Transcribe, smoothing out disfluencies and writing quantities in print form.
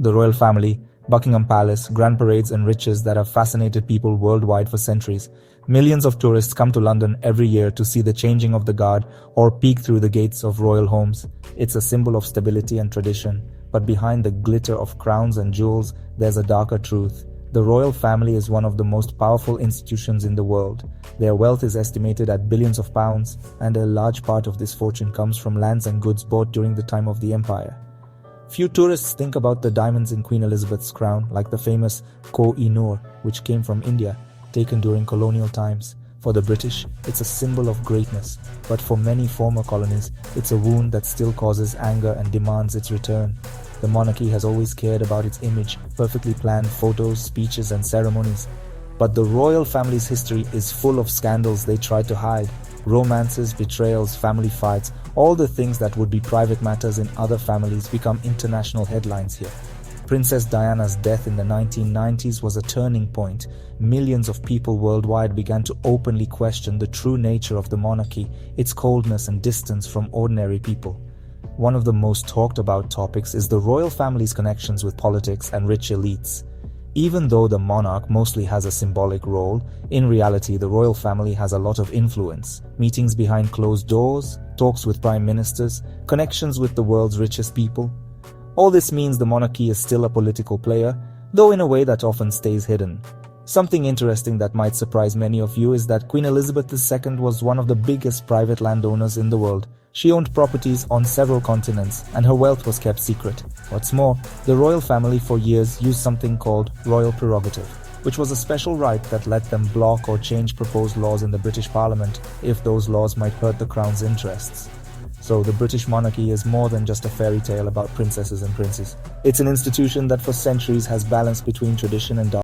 The royal family, Buckingham Palace, grand parades and riches that have fascinated people worldwide for centuries. Millions of tourists come to London every year to see the changing of the guard or peek through the gates of royal homes. It's a symbol of stability and tradition, but behind the glitter of crowns and jewels, there's a darker truth. The royal family is one of the most powerful institutions in the world. Their wealth is estimated at billions of pounds, and a large part of this fortune comes from lands and goods bought during the time of the empire. Few tourists think about the diamonds in Queen Elizabeth's crown, like the famous Koh-i-Noor, which came from India, taken during colonial times. For the British, it's a symbol of greatness, but for many former colonies, it's a wound that still causes anger and demands its return. The monarchy has always cared about its image, perfectly planned photos, speeches, and ceremonies. But the royal family's history is full of scandals they try to hide. Romances, betrayals, family fights, all the things that would be private matters in other families become international headlines here. Princess Diana's death in the 1990s was a turning point. Millions of people worldwide began to openly question the true nature of the monarchy, its coldness and distance from ordinary people. One of the most talked about topics is the royal family's connections with politics and rich elites. Even though the monarch mostly has a symbolic role, in reality the royal family has a lot of influence. Meetings behind closed doors, talks with prime ministers, connections with the world's richest people. All this means the monarchy is still a political player, though in a way that often stays hidden. Something interesting that might surprise many of you is that Queen Elizabeth II was one of the biggest private landowners in the world. She owned properties on several continents, and her wealth was kept secret. What's more, the royal family for years used something called royal prerogative, which was a special right that let them block or change proposed laws in the British Parliament if those laws might hurt the Crown's interests. So the British monarchy is more than just a fairy tale about princesses and princes. It's an institution that for centuries has balanced between tradition and